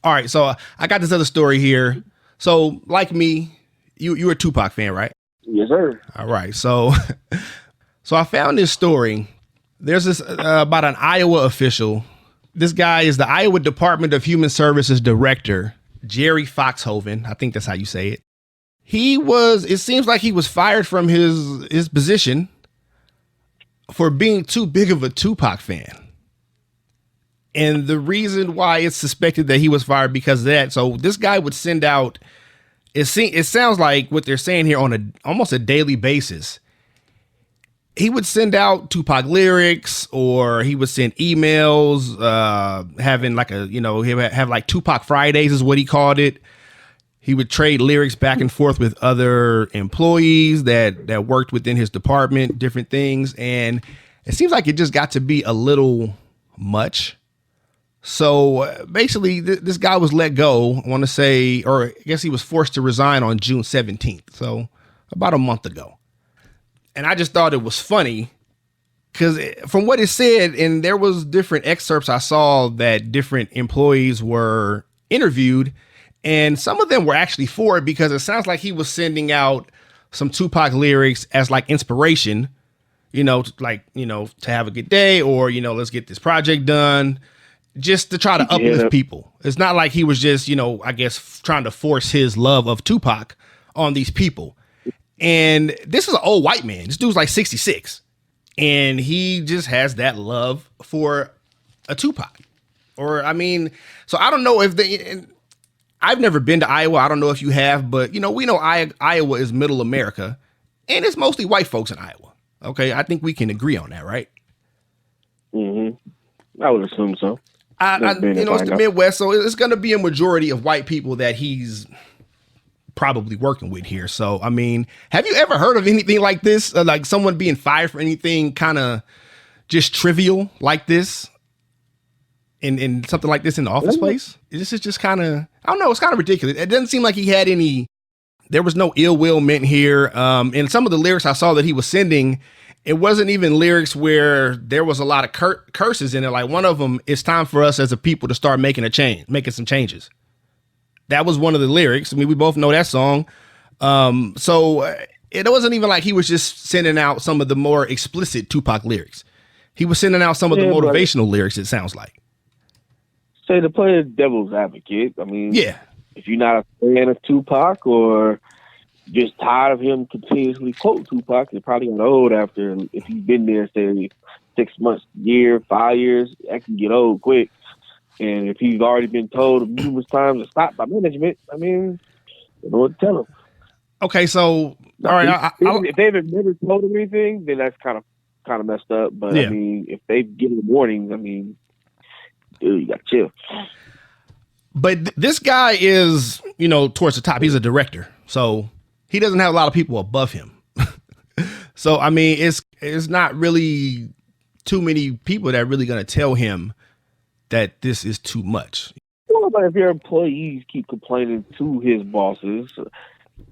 All right, so I got this other story here. So, like me, you're a Tupac fan, right? Yes, sir. All right, so so I found this story. There's this about an Iowa official. This guy is the Iowa Department of Human Services director, Jerry Foxhoven. I think that's how you say it. It seems like he was fired from his position for being too big of a Tupac fan. And the reason why it's suspected that he was fired because of that. So this guy would send out, it sounds like what they're saying here on almost a daily basis. He would send out Tupac lyrics, or he would send emails, having like he would have like Tupac Fridays is what he called it. He would trade lyrics back and forth with other employees that worked within his department, different things. And it seems like it just got to be a little much. So basically, this guy was let go, I want to say, or I guess he was forced to resign on June 17th. So about a month ago. And I just thought it was funny because from what it said, and there was different excerpts I saw that different employees were interviewed, and some of them were actually for it because it sounds like he was sending out some Tupac lyrics as like inspiration, to have a good day, or, let's get this project done, just to try to uplift people. It's not like he was just, I guess trying to force his love of Tupac on these people. And this is an old white man. This dude's like 66. And he just has that love for a Tupac. So I don't know I've never been to Iowa. I don't know if you have, but we know Iowa is middle America, and it's mostly white folks in Iowa. Okay. I think we can agree on that, right? Mm-hmm. I would assume so. It's the Midwest, so it's going to be a majority of white people that he's probably working with here. So, have you ever heard of anything like this? Like someone being fired for anything kind of just trivial like this in something like this in the office place? This is just kind of, I don't know. It's kind of ridiculous. It doesn't seem like he had there was no ill will meant here. And some of the lyrics I saw that he was sending, it wasn't even lyrics where there was a lot of curses in it. Like one of them, it's time for us as a people to start making some changes. That was one of the lyrics. We both know that song. So it wasn't even like he was just sending out some of the more explicit Tupac lyrics. He was sending out some of the motivational lyrics, it sounds like. Say to play the devil's advocate. Yeah. If you're not a fan of Tupac or just tired of him continuously quote Tupac, it's probably got old after, if he's been there, say 6 months, year, 5 years, that can get old quick. And if he's already been told numerous times to stop by management, I don't know what to tell him. Okay, so all right, if they've never told him anything, then that's kind of messed up. But yeah. If they've given warnings, dude, you gotta chill. But this guy is, towards the top. He's a director, so he doesn't have a lot of people above him. So it's not really too many people that are really gonna tell him that this is too much. Well, but if your employees keep complaining to his bosses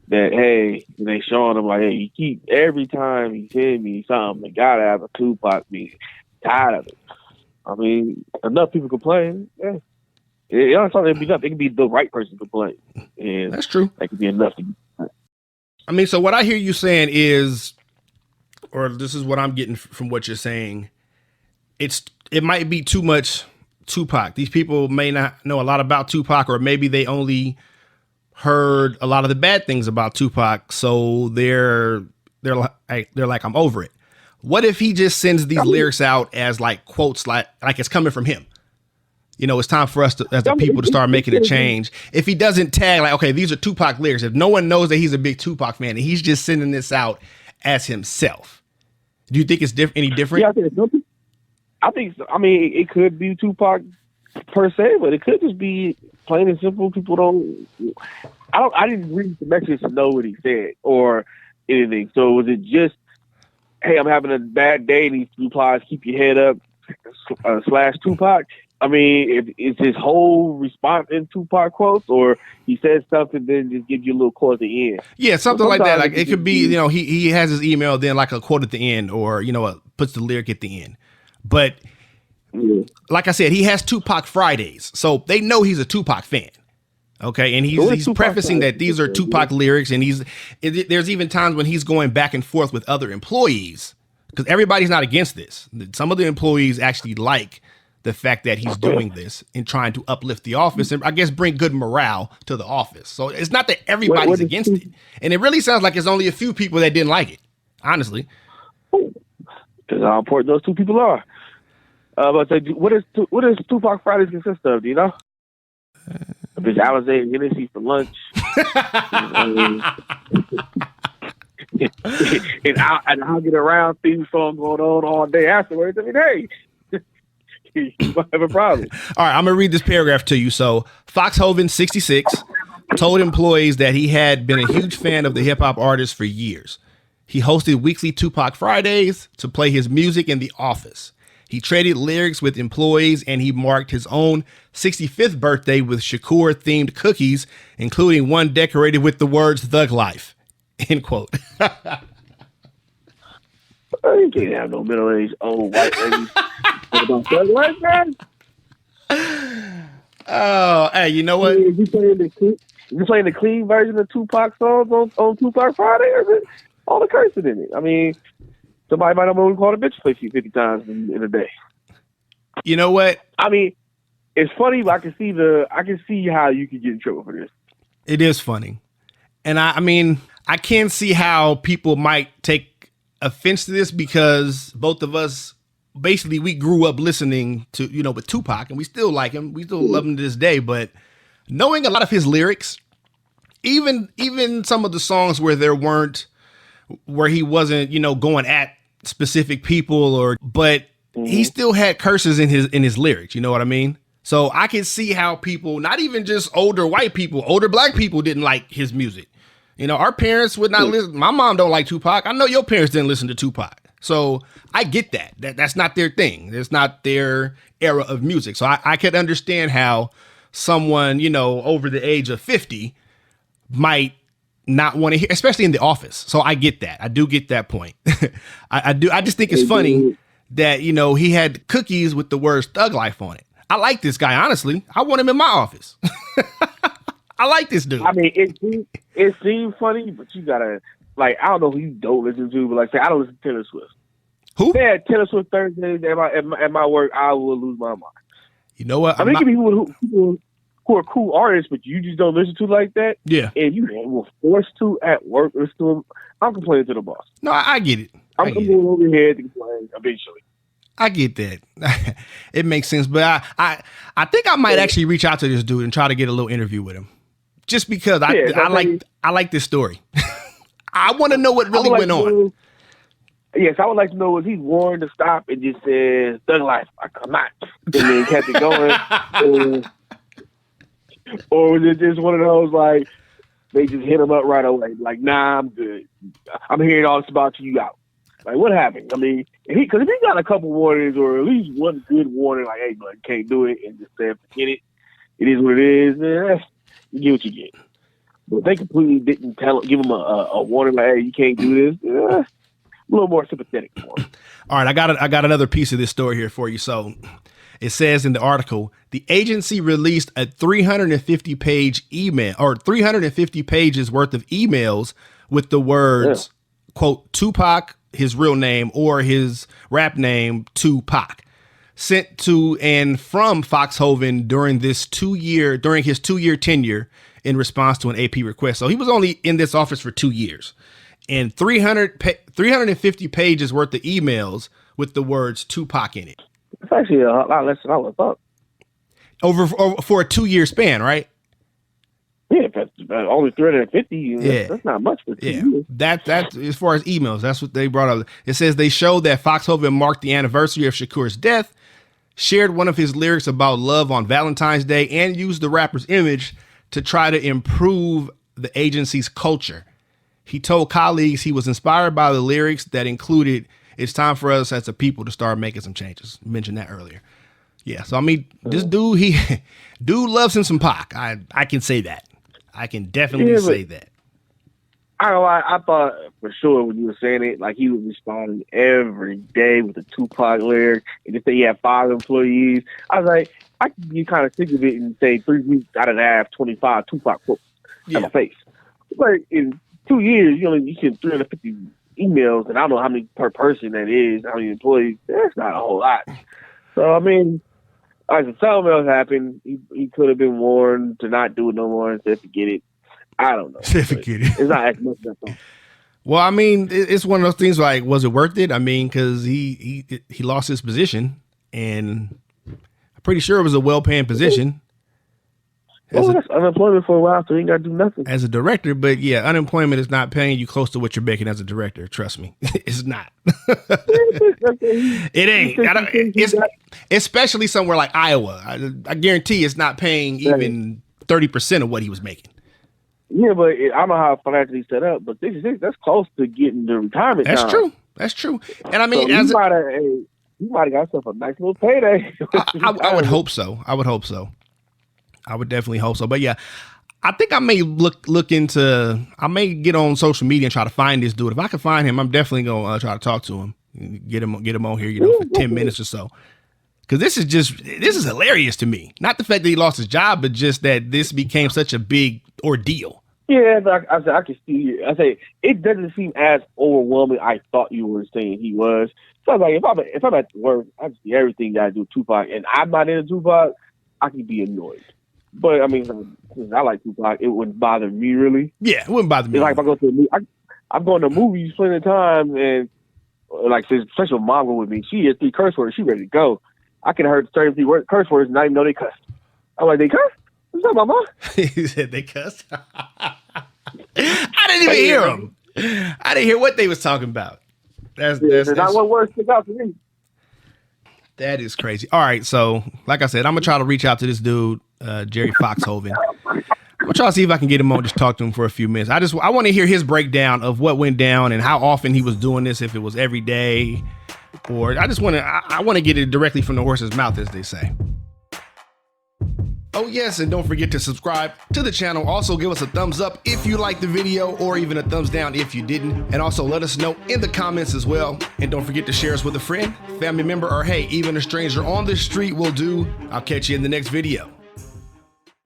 that, hey, and they showing him like, hey, every time he send me something, they gotta have a Tupac meeting. Tired of it. Enough people complain. Yeah. It can be the right person complaining. And that's true. That could be enough to so what I hear you saying is, or this is what I'm getting from what you're saying, it might be too much Tupac. These people may not know a lot about Tupac, or maybe they only heard a lot of the bad things about Tupac, so they're like, I'm over it. What if he just sends these lyrics out as like quotes, like it's coming from him? It's time for us as the people to start making a change. If he doesn't tag like, okay, these are Tupac lyrics, if no one knows that he's a big Tupac fan and he's just sending this out as himself, do you think it's any different? Yeah, I think so. It could be Tupac per se, but it could just be plain and simple. People don't. I didn't read the message to know what he said or anything. So was it just, hey, I'm having a bad day, and these replies, keep your head up, / Tupac? Is his whole response in Tupac quotes, or he says something then just gives you a little quote at the end? Yeah, something like that. Like it could be, he has his email, then like a quote at the end, or puts the lyric at the end. But Yeah. Like I said, he has Tupac Fridays, so they know he's a Tupac fan. Okay, and he's prefacing that these are Tupac lyrics, and there's even times when he's going back and forth with other employees because everybody's not against this. Some of the employees actually like the fact that he's doing this and trying to uplift the office and I guess bring good morale to the office. So it's not that everybody's against it, and it really sounds like it's only a few people that didn't like it. Honestly, because how important those two people are. But what does Tupac Fridays consist of? Do you know? Bitch, Alizé and Hennessy for lunch. and I'll get around theme song going on all day afterwards. I mean, hey, you might have a problem. All right, I'm gonna read this paragraph to you. So, Foxhoven, 66, told employees that he had been a huge fan of the hip hop artist for years. He hosted weekly Tupac Fridays to play his music in the office. He traded lyrics with employees, and he marked his own 65th birthday with Shakur-themed cookies, including one decorated with the words "Thug Life." End quote. You can't have no middle-aged old white ladies. What about Thug Life, man? Oh, hey, you know what? You playing the clean version of Tupac songs on Tupac Friday, or is it all the cursing in it? I mean, somebody might have only called a bitch 50 times in a day. You know what? I mean, it's funny, but I can see how you could get in trouble for this. It is funny. And I mean, I can see how people might take offense to this because both of us, basically, we grew up listening to, with Tupac, and we still like him. We still love him to this day. But knowing a lot of his lyrics, even some of the songs where he wasn't, going at specific people but he still had curses in his lyrics. You know what I mean? So I can see how people, not even just older white people, older black people didn't like his music. Our parents would not listen. My mom don't like Tupac. I know your parents didn't listen to Tupac. So I get that. That's not their thing. It's not their era of music. So I could understand how someone, over the age of 50 might not want to hear, especially in the office. So I get that. I do get that point. I do. I just think it's funny that, he had cookies with the words Thug Life on it. I like this guy, honestly. I want him in my office. I like this dude. I mean, it seems funny, but you gotta, I don't know who you don't listen to, but say I don't listen to Taylor Swift. Who? They had Taylor Swift Thursdays at my work, I will lose my mind. You know what? I mean, it can be people who are cool artists, but you just don't listen to like that. Yeah. And you were forced to at work listen to them. I'm complaining to the boss. No, I get it. I'm going over here to complain eventually. I get that. It makes sense. But I think I might actually reach out to this dude and try to get a little interview with him. Just because I like this story. I want to know what really went on. Yes, I would like to know if he's warned to stop and just says Thug Life, I come out, and then kept it going. Or was it just one of those they just hit him up right away? Nah, I'm good. I'm hearing all this about you out. What happened? I mean, because if he got a couple warnings or at least one good warning, hey, bud, you can't do it, and just say, forget it. It is what it is. You get what you get. But they completely didn't give him a warning hey, you can't do this. A little more sympathetic for him. All right, I got another piece of this story here for you. So it says in the article, the agency released a 350-page email or 350 pages worth of emails with the words, quote, Tupac, his real name, or his rap name, Tupac, sent to and from Foxhoven during his 2-year tenure in response to an AP request. So he was only in this office for 2 years, and 350 pages worth of emails with the words Tupac in it. It's actually a lot less than I would have thought. Over for a 2-year span, right? Yeah, that's only 350. Yeah, that's not much for 2 years. That's as far as emails. That's what they brought up. It says they showed that Foxhoven marked the anniversary of Shakur's death, shared one of his lyrics about love on Valentine's Day, and used the rapper's image to try to improve the agency's culture. He told colleagues he was inspired by the lyrics that included, "It's time for us as a people to start making some changes." I mentioned that earlier. Yeah, so I mean, this dude loves him some Pac. I can say that. I can definitely say that. I don't lie, I thought for sure when you were saying it, like he was responding every day with a Tupac lyric, and to say he had 5 employees. I was like, I could be kind of sick of it and say 3 weeks out of have 25 Tupac quotes at my face. But in 2 years, you send 350 emails, and I don't know how many per person that is, how many employees. That's not a whole lot. So I mean, like if something else happened, he could have been warned to not do it no more and said forget it. I don't know. Forget it. It's not as much as I thought. Well, I mean, it's one of those things like, was it worth it? I mean, because he lost his position, and I'm pretty sure it was a well-paying position. That's unemployment for a while, so you ain't got to do nothing. As a director, but yeah, unemployment is not paying you close to what you're making as a director. Trust me, it's not. It ain't. It's especially somewhere like Iowa. I guarantee it's not paying even 30% of what he was making. Yeah, but I don't know how financially set up, but that's close to getting the retirement. That's true. That's true. And I mean, so you might have got yourself a nice little payday. I would hope so. I would definitely hope so. But yeah, I think I may look into. I may get on social media and try to find this dude. If I can find him, I'm definitely gonna try to talk to him, get him on here, for 10 minutes or so. Because this is hilarious to me. Not the fact that he lost his job, but just that this became such a big ordeal. Yeah, I can see. I say it doesn't seem as overwhelming. I thought you were saying he was. So I was like, if I'm at work, I see everything that I do Tupac, and I'm not into Tupac, I can be annoyed. But I mean, since I like Tupac, it wouldn't bother me really. Yeah, it wouldn't bother me. It's like if I go to a movie, I'm going to movies plenty of time, and like especially with mom with me, she has 3 curse words, she ready to go. I can hear 33 curse words and not even know they cussed. I'm like, they cussed? What's up, mama? He said they cussed. I didn't even hear them. I didn't hear what they was talking about. That's not one word stick out to me. That is crazy. All right, so like I said, I'm gonna try to reach out to this dude, Jerry Foxhoven. I'm gonna try to see if I can get him on, just talk to him for a few minutes. I want to hear his breakdown of what went down and how often he was doing this, if it was every day, or I want to get it directly from the horse's mouth, as they say. Oh yes, and don't forget to subscribe to the channel. Also give us a thumbs up if you liked the video, or even a thumbs down if you didn't. And also let us know in the comments as well. And don't forget to share us with a friend, family member, or hey, even a stranger on the street will do. I'll catch you in the next video.